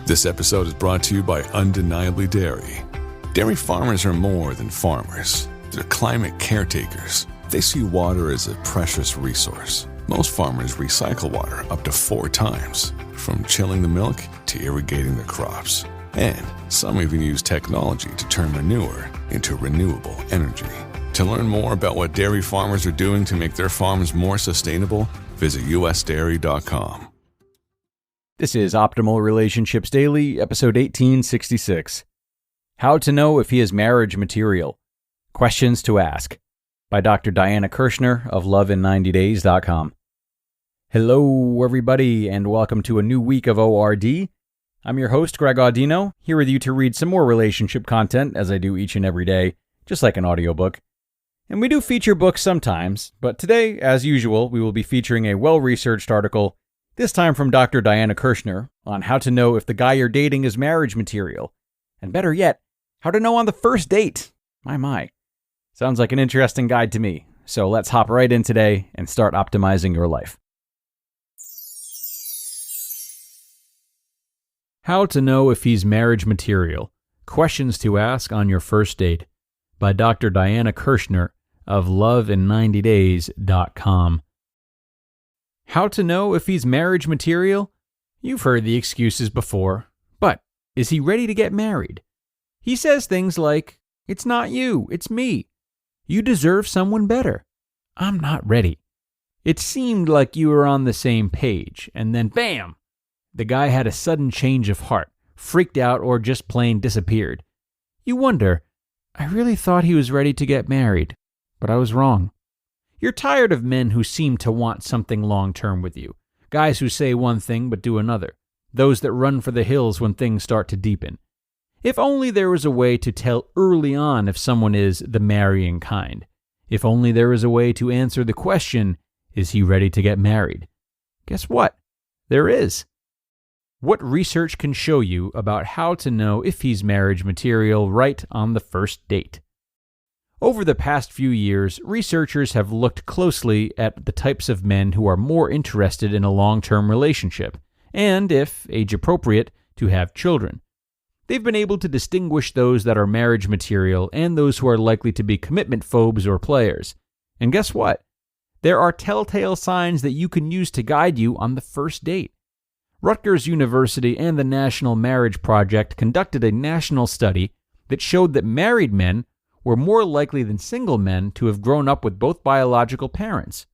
This episode is brought to you by Undeniably Dairy. Dairy farmers are more than farmers. They're climate caretakers. They see water as a precious resource. Most farmers recycle water up to 4 times, from chilling the milk to irrigating the crops. And some even use technology to turn manure into renewable energy. To learn more about what dairy farmers are doing to make their farms more sustainable, visit usdairy.com. This is Optimal Relationships Daily, episode 1866. How to Know If He is Marriage Material. Questions to Ask, by Dr. Diana Kirschner of lovin90days.com. Hello, everybody, and welcome to a new week of ORD. I'm your host, Greg Audino, here with you to read some more relationship content, as I do each and every day, just like an audiobook. And we do feature books sometimes, but today, as usual, we will be featuring a well-researched article, this time from Dr. Diana Kirschner, on how to know if the guy you're dating is marriage material. And better yet, how to know on the first date. My. Sounds like an interesting guide to me. So let's hop right in today and start optimizing your life. How to Know If He's Marriage Material. Questions to Ask on Your First Date, by Dr. Diana Kirschner of lovin90days.com. How to know if he's marriage material? You've heard the excuses before, but is he ready to get married? He says things like, "It's not you, it's me. You deserve someone better. I'm not ready. It seemed like you were on the same page," and then bam! The guy had a sudden change of heart, freaked out, or just plain disappeared. You wonder, I really thought he was ready to get married, but I was wrong. You're tired of men who seem to want something long-term with you, guys who say one thing but do another, those that run for the hills when things start to deepen. If only there was a way to tell early on if someone is the marrying kind. If only there was a way to answer the question, is he ready to get married? Guess what? There is. What research can show you about how to know if he's marriage material right on the first date? Over the past few years, researchers have looked closely at the types of men who are more interested in a long-term relationship, and, if age-appropriate, to have children. They've been able to distinguish those that are marriage material and those who are likely to be commitment phobes or players. And guess what? There are telltale signs that you can use to guide you on the first date. Rutgers University and the National Marriage Project conducted a national study that showed that married men were more likely than single men to have grown up with both biological parents.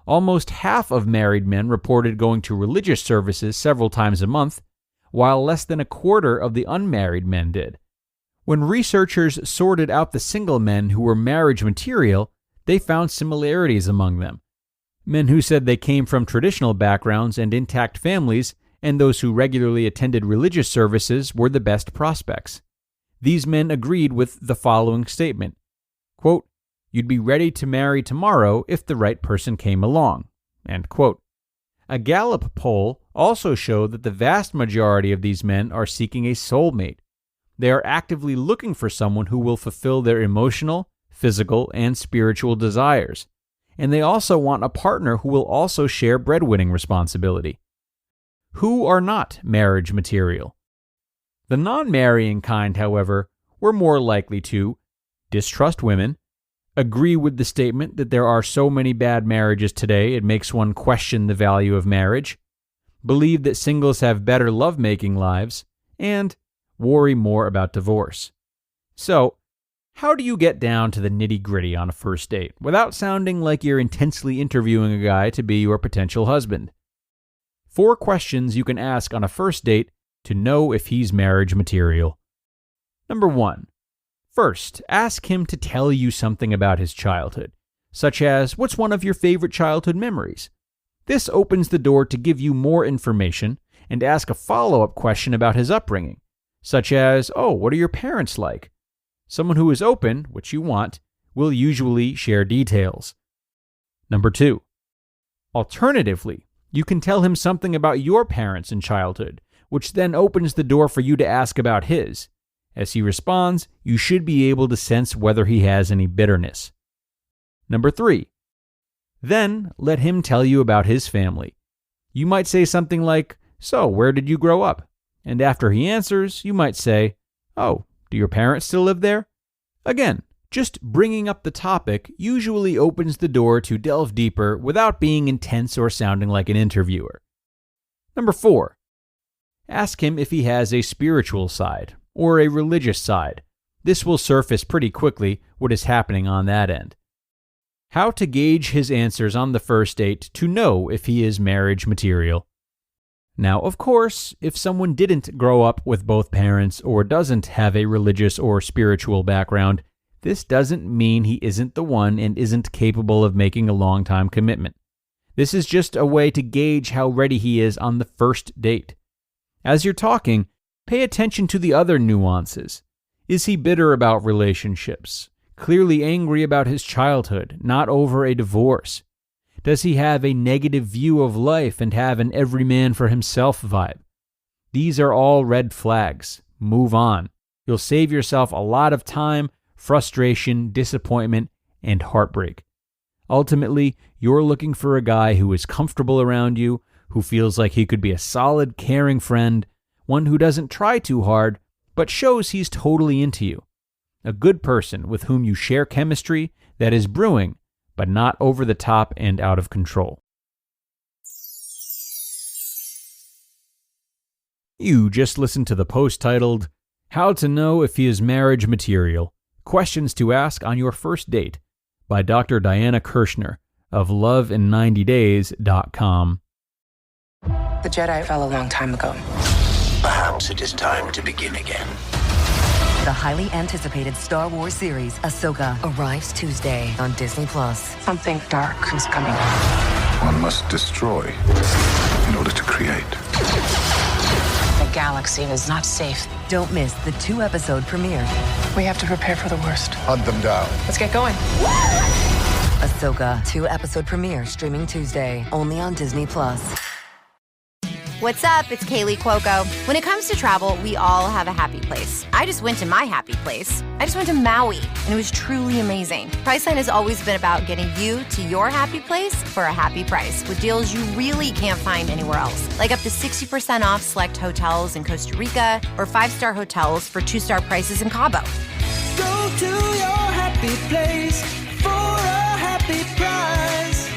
Almost half of married men reported going to religious services several times a month, while less than a quarter of the unmarried men did. When researchers sorted out the single men who were marriage material, they found similarities among them. Men who said they came from traditional backgrounds and intact families, and those who regularly attended religious services were the best prospects. These men agreed with the following statement, quote, "You'd be ready to marry tomorrow if the right person came along," end quote. A Gallup poll also showed that the vast majority of these men are seeking a soulmate. They are actively looking for someone who will fulfill their emotional, physical, and spiritual desires. And they also want a partner who will also share breadwinning responsibility. Who are not marriage material? The non-marrying kind, however, were more likely to distrust women, agree with the statement that there are so many bad marriages today it makes one question the value of marriage, believe that singles have better lovemaking lives, and worry more about divorce. So, how do you get down to the nitty-gritty on a first date without sounding like you're intensely interviewing a guy to be your potential husband? 4 questions you can ask on a first date to know if he's marriage material. Number 1. First, ask him to tell you something about his childhood, such as, what's one of your favorite childhood memories? This opens the door to give you more information and ask a follow-up question about his upbringing, such as, what are your parents like? Someone who is open, which you want, will usually share details. Number 2. Alternatively, you can tell him something about your parents in childhood, which then opens the door for you to ask about his. As he responds, you should be able to sense whether he has any bitterness. Number 3. Then let him tell you about his family. You might say something like, "So, where did you grow up? And after he answers, you might say, "Oh, do your parents still live there?" Again, just bringing up the topic usually opens the door to delve deeper without being intense or sounding like an interviewer. Number 4, ask him if he has a spiritual side or a religious side. This will surface pretty quickly what is happening on that end. How to gauge his answers on the first date to know if he is marriage material. Now, of course, if someone didn't grow up with both parents or doesn't have a religious or spiritual background, this doesn't mean he isn't the one and isn't capable of making a long-time commitment. This is just a way to gauge how ready he is on the first date. As you're talking, pay attention to the other nuances. Is he bitter about relationships? Clearly angry about his childhood, not over a divorce? Does he have a negative view of life and have an every man for himself vibe? These are all red flags. Move on. You'll save yourself a lot of time, frustration, disappointment, and heartbreak. Ultimately, you're looking for a guy who is comfortable around you, who feels like he could be a solid, caring friend, one who doesn't try too hard, but shows he's totally into you. A good person with whom you share chemistry that is brewing, but not over the top and out of control. You just listened to the post titled, "How to Know If He Is Marriage Material: Questions to Ask on Your First Date" by Dr. Diana Kirschner of loveinninetydays.com. The Jedi fell a long time ago. Perhaps it is time to begin again. The highly anticipated Star Wars series, Ahsoka, arrives Tuesday on Disney+. Something dark is coming. One must destroy in order to create. The galaxy is not safe. Don't miss the 2-episode premiere. We have to prepare for the worst. Hunt them down. Let's get going. Ahsoka, 2-episode premiere streaming Tuesday, only on Disney+. What's up? It's Kaylee Cuoco. When it comes to travel, we all have a happy place. I just went to my happy place. I just went to Maui, and it was truly amazing. Priceline has always been about getting you to your happy place for a happy price with deals you really can't find anywhere else. Like up to 60% off select hotels in Costa Rica or 5-star hotels for 2-star prices in Cabo. Go to your happy place for a happy price.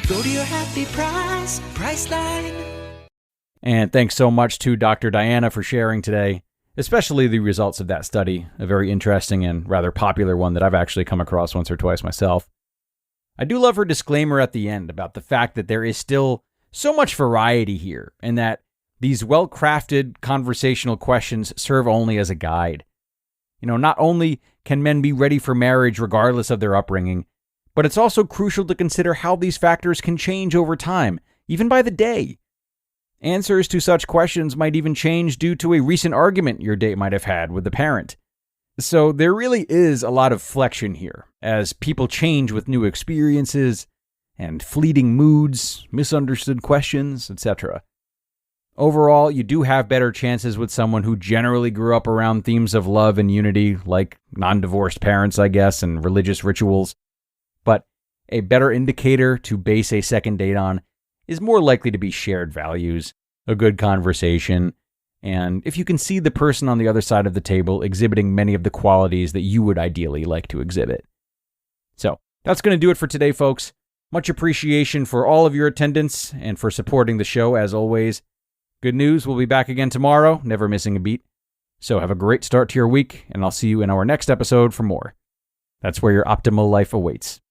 Go to your happy price, Priceline. And thanks so much to Dr. Diana for sharing today, especially the results of that study, a very interesting and rather popular one that I've actually come across once or twice myself. I do love her disclaimer at the end about the fact that there is still so much variety here, and that these well-crafted conversational questions serve only as a guide. Not only can men be ready for marriage regardless of their upbringing, but it's also crucial to consider how these factors can change over time, even by the day. Answers to such questions might even change due to a recent argument your date might have had with the parent. So there really is a lot of flexion here, as people change with new experiences and fleeting moods, misunderstood questions, etc. Overall, you do have better chances with someone who generally grew up around themes of love and unity, like non-divorced parents, I guess, and religious rituals. But a better indicator to base a second date on is more likely to be shared values, a good conversation, and if you can see the person on the other side of the table exhibiting many of the qualities that you would ideally like to exhibit. So, that's going to do it for today, folks. Much appreciation for all of your attendance and for supporting the show, as always. Good news, we'll be back again tomorrow, never missing a beat. So have a great start to your week, and I'll see you in our next episode for more. That's where your optimal life awaits.